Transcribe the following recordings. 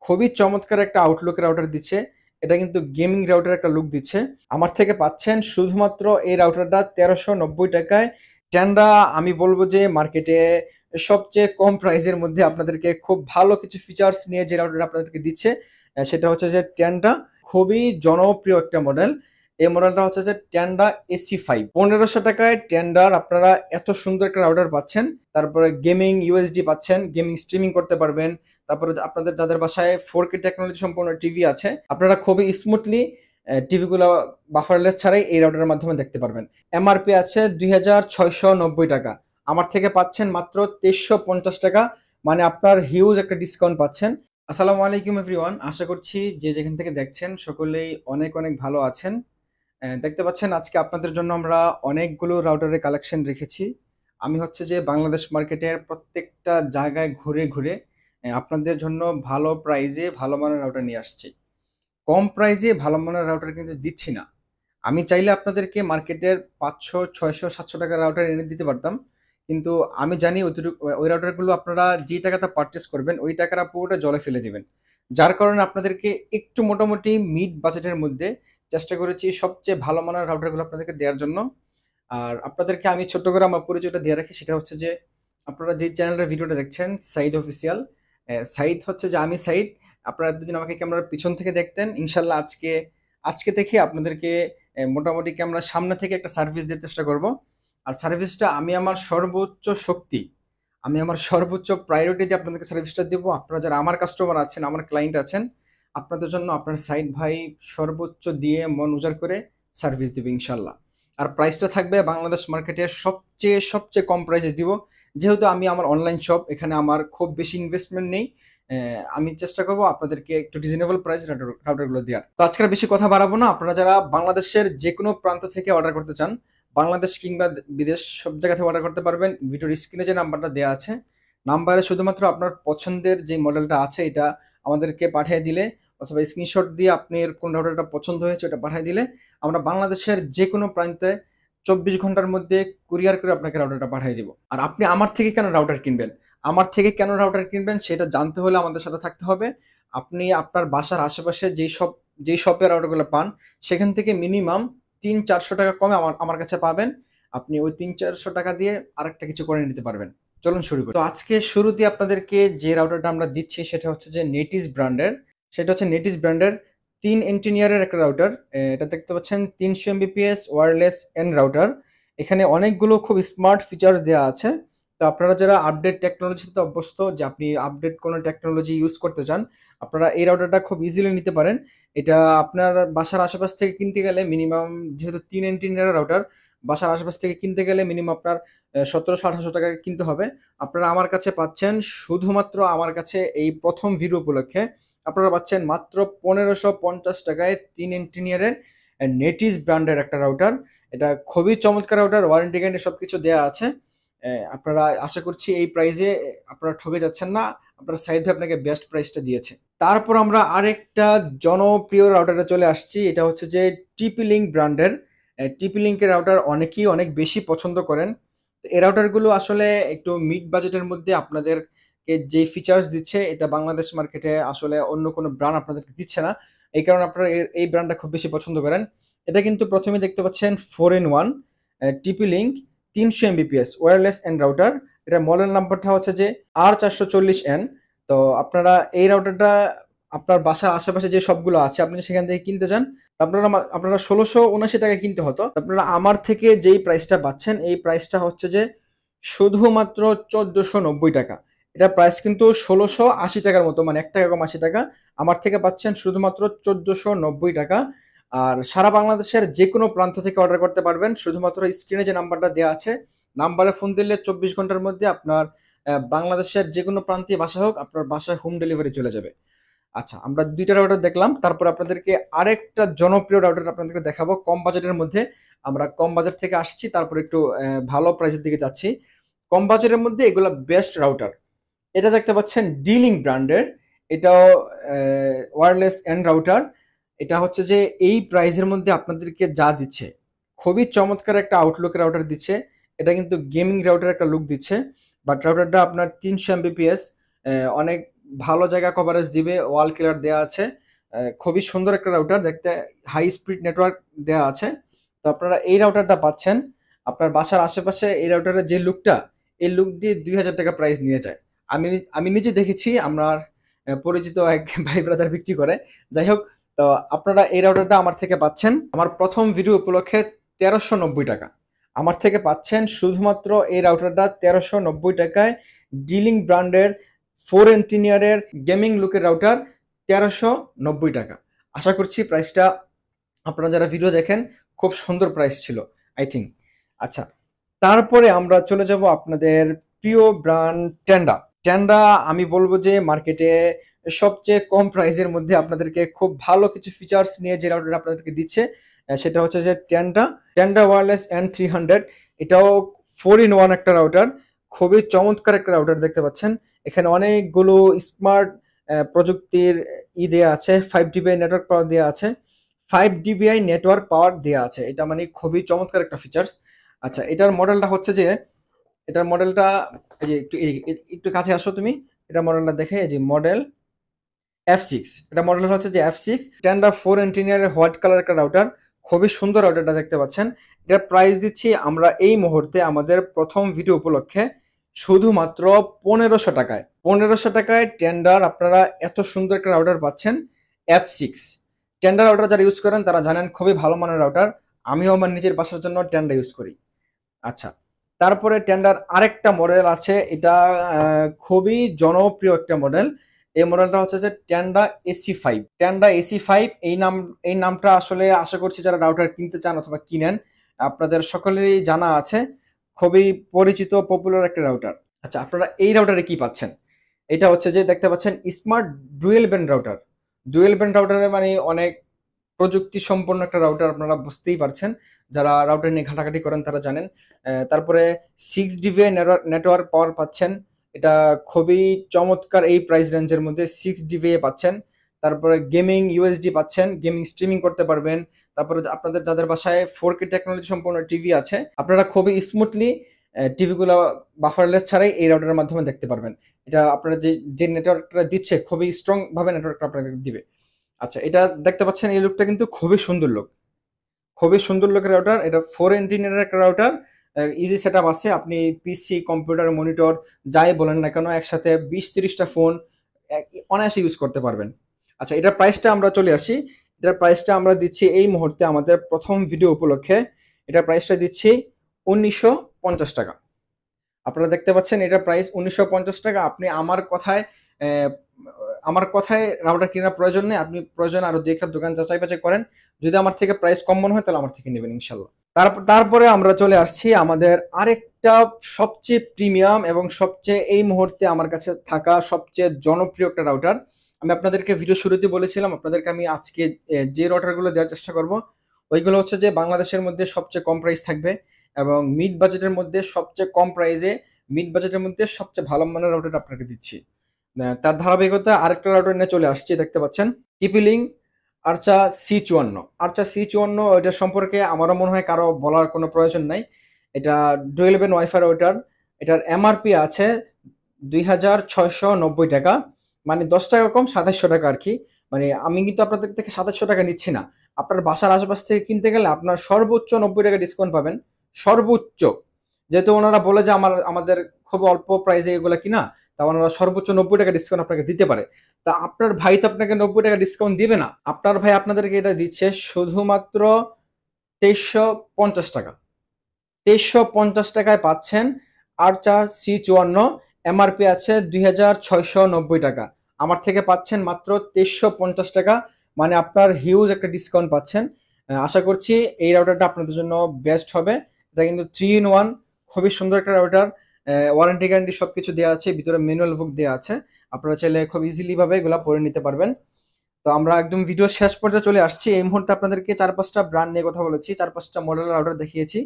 খুবই চমৎকার একটা আউটলুক রাউটার দিচ্ছে। এটা কিন্তু গেমিং রাউটার একটা লুক দিচ্ছে। আমার থেকে পাচ্ছেন শুধুমাত্র এই রাউটারটা ৳১৩৯০ ট্যান্ডা। আমি বলব যে মার্কেটে সবচেয়ে কম প্রাইসের মধ্যে আপনাদেরকে খুব ভালো কিছু ফিচার্স নিয়ে যে রাউটারটা আপনাদেরকে দিচ্ছে, সেটা হচ্ছে যে ট্যান্ডা। খুবই জনপ্রিয় একটা মডেল। এই মডেলটা হচ্ছে যে ট্যান্ডা AC5। ৳১৫০০ ট্যান্ডার আপনারা এত সুন্দর একটা রাউটার পাচ্ছেন। তারপরে গেমিং ইউএসডি পাচ্ছেন, গেমিং স্ট্রিমিং করতে পারবেন। তারপরে আপনাদের যাদের বাসায় 4K টেকনোলজি সম্পন্ন টিভি আছে, আপনারা খুবই স্মুথলি টিভিগুলো বাফারলেস ছাড়াই এই রাউটারের মাধ্যমে দেখতে পারবেন। এমআরপি আছে ৳২৬৯০ আমার থেকে পাচ্ছেন মাত্র ৳২৩৫০। মানে আপনার হিউজ একটা ডিসকাউন্ট পাচ্ছেন। আসসালামু আলাইকুম এভরিওয়ান, আশা করছি যে যেখান থেকে দেখছেন সকলেই অনেক অনেক ভালো আছেন। দেখতে পাচ্ছেন আজকে আপনাদের জন্য আমরা অনেকগুলো রাউটারের কালেকশন রেখেছি। আমি হচ্ছে যে বাংলাদেশ মার্কেটের প্রত্যেকটা জায়গায় ঘুরে ঘুরে আপনাদের জন্য ভালো প্রাইজে ভালো মানের রাউটার নিয়ে আসছি। কম প্রাইজে ভালো মানের রাউটার কিন্তু দিচ্ছি না। আমি চাইলে আপনাদেরকে মার্কেটের ৫০০, ৬০০, ৭০০ টাকার রাউটার এনে দিতে পারতাম। কিন্তু আমি জানি ওই রাউটারগুলো আপনারা যে টাকাতে পারচেজ করবেন, ওই টাকাটা পুরোটা জলে ফেলে দিবেন। যার কারণে আপনাদেরকে একটু মোটামুটি মিড বাজেটের মধ্যে চেষ্টা করেছি সবচেয়ে ভালো মানের রাউটারগুলো আপনাদেরকে দেওয়ার জন্য। আর আপনাদেরকে আমি ছোট্ট করে আমার পরিচয়টা দিয়ে রাখি, সেটা হচ্ছে যে আপনারা যে চ্যানেলের ভিডিওটা দেখছেন সাইদ অফিসিয়াল। সাইদ হচ্ছে যে আমি সাইদ। আপনারা এতদিন আমাকে ক্যামেরার পিছন থেকে দেখতেন। ইনশাল্লাহ আজকে থেকে আপনাদেরকে মোটামুটি ক্যামেরার সামনে থেকে একটা সার্ভিস দেওয়ার চেষ্টা করব। আর সার্ভিসটা আমি আমার সর্বোচ্চ শক্তি, আমি আমার সর্বোচ্চ প্রায়োরিটি দিয়ে আপনাদেরকে সার্ভিসটা দেবো। আপনারা যারা আমার কাস্টমার আছেন, আমার ক্লায়েন্ট আছেন, আপনাদের জন্য আপনার সাইদ ভাই সর্বোচ্চ দিয়ে মন উজাড় করে সার্ভিস দেবে ইনশাল্লাহ। আর প্রাইসটা থাকবে বাংলাদেশ মার্কেটের সবচেয়ে সবচেয়ে কম প্রাইসে দিব। যেহেতু আমি আমার অনলাইন শপ, এখানে আমার খুব বেশি ইনভেস্টমেন্ট নেই। আমি চেষ্টা করব আপনাদেরকে একটু রিজনেবল প্রাইস রাউটারগুলো দেওয়ার। তো আজকে আর বেশি কথা বাড়াবো না। আপনারা যারা বাংলাদেশের যে কোনো প্রান্ত থেকে অর্ডার করতে চান, বাংলাদেশ কিংবা বিদেশ সব জায়গা থেকে অর্ডার করতে পারবেন। ভিডিওর স্ক্রিনে যে নাম্বারটা দেওয়া আছে, নাম্বারে শুধুমাত্র আপনার পছন্দের যে মডেলটা আছে এটা আমাদেরকে পাঠিয়ে দিলে, অথবা স্ক্রিনশট দিয়ে আপনার কোন রাউটারটা পছন্দ হয়েছে ওটা পাঠিয়ে দিলে, আমরা বাংলাদেশের যে কোনো প্রান্তে ২৪ ঘন্টার মধ্যে কুরিয়ার করে আপনাকে রাউটারটা পাঠিয়ে দিব। আর আপনি আমার থেকে কেন রাউটার কিনবেন, আমার থেকে কেন রাউটার কিনবেন সেটা জানতে হলে আমাদের সাথে থাকতে হবে। আপনি আপনার বাসার আশেপাশে যেই শপে রাউটারগুলো পান, সেখান থেকে মিনিমাম ৩০০-৪০০ টাকা কমে আমার আমার কাছে পাবেন। আপনি ওই ৩০০-৪০০ টাকা দিয়ে আরেকটা কিছু করে নিতে পারবেন। চলুন শুরু করি। তো আজকে শুরুতে আপনাদেরকে যে রাউটারটা আমরা দিচ্ছি সেটা হচ্ছে যে নেটিস ব্র্যান্ডের। সেটা হচ্ছে নেটিস ব্র্যান্ডের ৩ এন্টিনিয়ারের একটা রাউটার। এটা দেখতে পাচ্ছেন ৩০০ এমবিপিএস ওয়্যারলেস এন রাউটার। এখানে অনেকগুলো খুব স্মার্ট ফিচার্স দেওয়া আছে। তো আপনারা যারা আপডেট টেকনোলজিতে অভ্যস্ত, যে আপনি আপডেট কোনো টেকনোলজি ইউজ করতে চান, আপনারা এই রাউটারটা খুব ইজিলি নিতে পারেন। এটা আপনার বাসার আশেপাশ থেকে কিনতে গেলে মিনিমাম, যেহেতু ৩ এন্টিনিয়ারের রাউটার, বাসার আশেপাশ থেকে কিনতে গেলে মিনিমাম আপনার ১৭০০-১৮০০ টাকা কিনতে হবে। আপনারা আমার কাছে পাচ্ছেন, শুধুমাত্র আমার কাছে এই প্রথম ভিডিও উপলক্ষে আপনারা পাচ্ছেন মাত্র ১৫৫০ টাকায় ৩ এন্টিনিয়ারের নেটিস ব্র্যান্ডের একটা রাউটার। এটা খুবই চমৎকার রাউটার, ওয়ারেন্টি গ্যারান্টি সবকিছু দেওয়া আছে। আপনারা আশা করছি এই প্রাইজে আপনারা ঠকে যাচ্ছেন না। আপনার সাইড ভাই আপনাকে বেস্ট প্রাইসটা দিয়েছে। তারপর আমরা আরেকটা জনপ্রিয় রাউটারে চলে আসছি। এটা হচ্ছে যে টিপি লিঙ্ক ব্র্যান্ডের। টিপি লিঙ্কের রাউটার অনেকেই অনেক বেশি পছন্দ করেন। তো এই রাউটারগুলো আসলে একটু মিড বাজেটের মধ্যে আপনাদেরকে যে ফিচার্স দিচ্ছে, এটা বাংলাদেশ মার্কেটে আসলে অন্য কোনো ব্র্যান্ড আপনাদেরকে দিচ্ছে না। এই কারণে আপনারা এই ব্র্যান্ডটা খুব বেশি পছন্দ করেন। এটা কিন্তু প্রথমে দেখতে পাচ্ছেন 4 in 1 TP Link ৩০০ Mbps wireless and router. এটা মডেল নাম্বারটা হচ্ছে যে R440N। তো আপনারা এই রাউটারটা আপনার বাসার আশেপাশে যে সবগুলো আছে, আপনি সেখান থেকে কিনতে চান, আপনারা ১৬৭৯ টাকা কিনতে হতো। আপনারা আমার থেকে যেই প্রাইসটা পাচ্ছেন, এই প্রাইসটা হচ্ছে যে শুধুমাত্র ১৪৯০ টাকা। এটা প্রাইস কিন্তু ১৬৮০ টাকার মতো, মানে ১ টাকা কম ৮০ টাকা। আমার থেকে পাচ্ছেন শুধুমাত্র ১৪৯০ টাকা। আর সারা বাংলাদেশের যে কোনো প্রান্ত থেকে অর্ডার করতে পারবেন। শুধুমাত্র স্ক্রিনে যে নাম্বারটা দেওয়া আছে, নাম্বারে ফোন দিলে ২৪ ঘন্টার মধ্যে আপনার বাংলাদেশের যে কোনো প্রান্তে বাসা হোক, আপনার বাসায় হোম ডেলিভারি চলে যাবে। আচ্ছা, আমরা ২টা রাউটার দেখলাম। তারপর আপনাদেরকে আরেকটা জনপ্রিয় রাউটার আপনাদেরকে দেখাবো কম বাজেটের মধ্যে। আমরা কম বাজেট থেকে আসছি, তারপর একটু ভালো প্রাইসের দিকে যাচ্ছি। কম বাজেটের মধ্যে এগুলা বেস্ট রাউটার। এটা দেখতে পাচ্ছেন D-Link ব্র্যান্ডের। এটাও ওয়্যারলেস এন্ড রাউটার। এটা হচ্ছে যে এই প্রাইসের মধ্যে আপনাদেরকে যা দিচ্ছে, খুবই চমৎকার একটা আউটলুক রাউটার দিচ্ছে। এটা কিন্তু গেমিং রাউটার একটা লুক দিচ্ছে। বাট রাউটারটা আপনার ৩০০ এমবিপিএস, অনেক ভালো জায়গা কভারেজ দিবে, ওয়াল ক্লিয়ার দেওয়া আছে। খুবই সুন্দর একটা রাউটার, দেখতে হাই স্পিড নেটওয়ার্ক দেওয়া আছে। তো আপনারা এই রাউটারটা পাচ্ছেন আপনার বাসার আশেপাশে। এই রাউটারের যে লুকটা, এই লুক দিয়ে 2000 টাকা প্রাইস নিয়ে যায়। আমি আমি নিজে দেখেছি, আমার পরিচিত এক ভাই ব্রাদার বিক্রি করে। যাই হোক, তো আপনারা এই রাউটারটা আমার থেকে পাচ্ছেন আমার প্রথম ভিডিও উপলক্ষে 1390 টাকা। আমার থেকে পাচ্ছেন শুধুমাত্র এই রাউটারটা 1390 টাকায়। ডিলিং ব্র্যান্ডের 4 এন্টিনিয়ারের গেমিং লুকের রাউটার 1390 টাকা। আশা করছি প্রাইসটা আপনারা যারা ভিডিও দেখেন খুব সুন্দর প্রাইস ছিল, আই থিঙ্ক। আচ্ছা, তারপরে আমরা চলে যাব আপনাদের প্রিয় ব্র্যান্ড টেন্ডা। টেন্ডা আমি বলবো যে মার্কেটে সবচেয়ে কম প্রাইসের মধ্যে আপনাদেরকে খুব ভালো কিছু ফিচার্স নিয়ে যে রাউটার আপনাদেরকে দিচ্ছে, সেটা হচ্ছে যে টেন্ডা টেন্ডা ওয়্যারলেস N300। এটাও 4-in-1 একটা রাউটার, খুবই চমৎকার একটা রাউটার দেখতে পাচ্ছেন। এখানে অনেকগুলো স্মার্ট প্রযুক্তির দেওয়া আছে, 5 dbi নেটওয়ার্ক পাওয়ার দেওয়া আছে, 5 dbi নেটওয়ার্ক পাওয়ার দেওয়া আছে। এটা মানে খুবই চমৎকার একটা ফিচার্স। আচ্ছা, এটার মডেলটা হচ্ছে যে, এটার মডেলটা এই যে একটু কাছে আসো তুমি, এটা মডেলটা দেখে, এই যে মডেল F6। এটা মডেল হচ্ছে যে F6 টেন্ডা 4 এন্টিনিয়ারের হোয়াইট কালার একটা রাউটার, খুবই সুন্দর রাউটারটা দেখতে পাচ্ছেন। এটার প্রাইস দিচ্ছি আমরা এই মুহূর্তে আমাদের প্রথম ভিডিও উপলক্ষে শুধুমাত্র 1500 টাকায়। 1500 টাকায় টেন্ডার আপনারা এত সুন্দর একটা রাউটার পাচ্ছেন, F6। টেন্ডার রাউটার যারা ইউজ করেন তারা জানেন খুবই ভালো মানের রাউটার। আমিও আমার নিজের বাসার জন্য টেন্ডা ইউজ করি। আচ্ছা, তারপরে টেন্ডার আরেকটা মডেল আছে, এটা খুবই জনপ্রিয় একটা মডেল। এই মডেলটা হচ্ছে যে টেন্ডা AC5। টেন্ডা AC5 এই নামটা আসলে আশা করছি যারা রাউটার কিনতে চান অথবা কিনেন আপনাদের সকলেরই জানা আছে, খুবই পরিচিত পপুলার একটা রাউটার। আচ্ছা, আপনারা এই রাউটারে কি পাচ্ছেন? এটা হচ্ছে যে দেখতে পাচ্ছেন smart dual band router. Dual band রাউটারে মানে অনেক প্রযুক্তি সম্পন্ন একটা রাউটার, আপনারা বুঝতেই পারছেন, যারা রাউটার নিয়ে ঘাটাঘাটি করেন তারা জানেন। তারপরে 6 dbi নেটওয়ার্ক পাওয়ার পাচ্ছেন, এটা খুবই চমৎকার এই প্রাইস রেঞ্জের মধ্যে 6 dbi পাচ্ছেন। তারপরে গেমিং ইউএসডি পাচ্ছেন, গেমিং স্ট্রিমিং করতে পারবেন। তারপরে আপনাদের যাদের বাসায় 4K টেকনোলজি সম্পন্ন টিভি আছে, আপনারা খুবই স্মুথলি টিভিগুলো বাফারলেস ছাড়াই এই রাউটারের মাধ্যমে দেখতে পারবেন। এটা আপনারা যে নেটওয়ার্কটা দিচ্ছে খুবই স্ট্রং ভাবে নেটওয়ার্কটা আপনাদের দিবে। আচ্ছা, এটা দেখতে পাচ্ছেন এই লুকটা কিন্তু খুবই সুন্দর লুক, খুবই সুন্দর লুকের রাউটার। এটা 4 এন্টিনিয়ারের একটা রাউটার, ইজি সেট আপ আছে। আপনি পিসি, কম্পিউটার, মনিটর যাই বলেন না কেন একসাথে 20-30টা ফোন অনায়াসে ইউজ করতে পারবেন। আচ্ছা, এটার প্রাইসটা আমরা চলে আসি। এটার প্রাইসটা আমরা দিচ্ছি এই মুহূর্তে আমাদের প্রথম ভিডিও উপলক্ষে, এটার প্রাইসটা দিচ্ছি 1950 টাকা। আপনারা দেখতে পাচ্ছেন এটার প্রাইস 1950 টাকা। আপনি আহ, আমার কথায় রাউটার কেনার প্রয়োজন নেই, আপনি প্রয়োজন আরো দু একটা দোকান যাচাই বাছাই করেন। যদি আমার থেকে প্রাইস কম মনে হয় তাহলে আমার থেকে নেবেন ইনশাল্লাহ। তারপরে আমরা চলে আসছি আমাদের আরেকটা সবচেয়ে প্রিমিয়াম এবং সবচেয়ে এই মুহূর্তে আমার কাছে থাকা সবচেয়ে জনপ্রিয় একটা রাউটার। আমি আপনাদেরকে ভিডিও শুরুতে বলেছিলাম আপনাদেরকে আমি আজকে যে রাউটারগুলো দেওয়ার চেষ্টা করব ওইগুলো হচ্ছে যে বাংলাদেশের মধ্যে সবচেয়ে কম প্রাইস থাকবে এবং মিড বাজেটের মধ্যে সবচেয়ে কম প্রাইসে, মিড বাজেটের মধ্যে সবচেয়ে ভালো মানের রাউটার আপনাকে দিচ্ছি। তার ধারাবাহিকতা আরেকটা রাউটার নিয়ে চলে আসছে, দেখতে পাচ্ছেন টিপি-লিঙ্ক আর্চা C54। আর্চা C54 এটা সম্পর্কে আমারও মনে হয় কারো বলার কোনো প্রয়োজন নাই। এটা ডুয়েল ব্যান্ড ওয়াইফাই রাউটার। এটার এমআরপি আছে 2690 টাকা, মানে 10 টাকা কম, 2700 টাকা আর কি। মানে আমি কিন্তু আপনাদের থেকে 2700 টাকা নিচ্ছি না। আপনার বাসার আশেপাশ থেকে কিনতে গেলে আপনার সর্বোচ্চ 90 টাকা ডিসকাউন্ট পাবেন, সর্বোচ্চ। যেহেতু ওনারা বলে যে আমাদের খুব অল্প প্রাইসে এগুলো কিনা, তা ওনারা সর্বোচ্চ 90 টাকা ডিসকাউন্ট আপনাকে দিতে পারে। তা আপনার ভাই তো আপনাকে 90 টাকা ডিসকাউন্ট দিবে না, আপনার ভাই আপনাদেরকে এটা দিচ্ছে শুধুমাত্র 2350 টাকা। 2350 টাকায় পাচ্ছেন আর্চার C54। এমআরপি আছে 2690 টাকা। আমার থেকে পাচ্ছেন মাত্র 2350 টাকা, মানে আপনার হিউজ একটা ডিসকাউন্ট পাচ্ছেন। আশা করছি এই রাউটারটা আপনাদের জন্য বেস্ট হবে। এটা কিন্তু 3-in-1, খুবই সুন্দর একটা রাউটার। ওয়ারেন্টি গ্যারান্টি সবকিছু দেওয়া আছে, ভিতরে ম্যানুয়াল বুক দেওয়া আছে, আপনারা চাইলে খুব ইজিলি ভাবে এগুলো পড়ে নিতে পারবেন। তো আমরা একদম ভিডিও শেষ পর্যায়ে চলে আসছি। এই মুহূর্তে আপনাদেরকে 4-5টা ব্র্যান্ড নিয়ে কথা বলেছি, 4-5টা মডেল রাউটার দেখিয়েছি।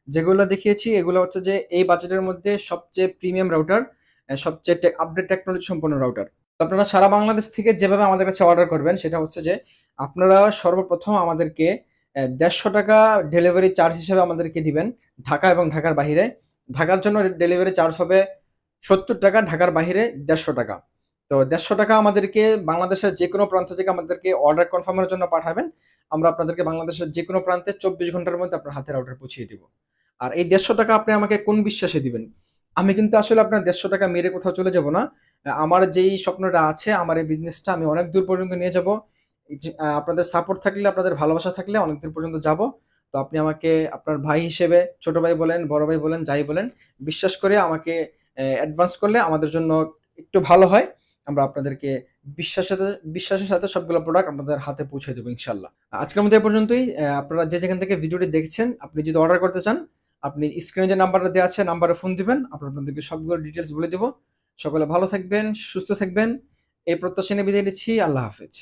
যেগুলো দেখিয়েছি এগুলো হচ্ছে যে এই বাজেটের মধ্যে সবচেয়ে প্রিমিয়াম রাউটার, সবচেয়ে আপডেট টেকনোলজি সম্পন্ন রাউটার। তো আপনারা সারা বাংলাদেশ থেকে যেভাবে আমাদের কাছে অর্ডার করবেন সেটা হচ্ছে যে আপনারা সর্বপ্রথম আমাদেরকে 150 টাকা ডেলিভারি চার্জ হিসেবে আমাদেরকে দিবেন, ঢাকা এবং ঢাকার বাহিরে। ঢাকার জন্য ডেলিভারি চার্জ হবে 70 টাকা, ঢাকার বাহিরে 150 টাকা। তো তো ১৫০ টাকা আমাদেরকে বাংলাদেশের যেকোনো প্রান্ত থেকে আমাদেরকে অর্ডার কনফার্মের জন্য পাঠাবেন। আমরা আপনাদেরকে বাংলাদেশের যেকোনো প্রান্তে ২৪ ঘন্টার মধ্যে আপনার হাতে রাউটার পৌঁছিয়ে দিব। আর এই ১৫০ টাকা আপনি আমাকে কোন বিশ্বাসে দিবেন? আমি কিন্তু আসলে আপনার ১৫০ টাকা মেরে কোথাও চলে যাব না। আমার যেই স্বপ্নটা আছে, আমার এই বিজনেসটা আমি অনেক দূর পর্যন্ত নিয়ে যাব। এই যে আপনাদের সাপোর্ট থাকলে, আপনাদের ভালোবাসা থাকলে অনেক দূর পর্যন্ত যাব। তো আপনি আমাকে আপনার ভাই হিসেবে, ছোট ভাই বলেন, বড় ভাই বলেন, যাই বলেন, বিশ্বাস করে আমাকে অ্যাডভান্স করলে আমাদের জন্য একটু ভালো হয়। আমরা আপনাদেরকে বিশ্বাসের সাথে সবগুলো প্রোডাক্ট আপনাদের হাতে পৌঁছে দেবো ইনশাল্লাহ। আজকের মতো এ পর্যন্তই। আপনারা যে যেখান থেকে ভিডিওটি দেখছেন, আপনি যদি অর্ডার করতে চান, আপনি স্ক্রিনে যে নাম্বারটা দেওয়া আছে নাম্বারে ফোন দিবেন, আপনাদেরকে সবগুলো ডিটেলস বলে দেবো। সকলে ভালো থাকবেন, সুস্থ থাকবেন, এই প্রত্যাশা নিয়ে বিদায় নিচ্ছি। আল্লাহ হাফেজ।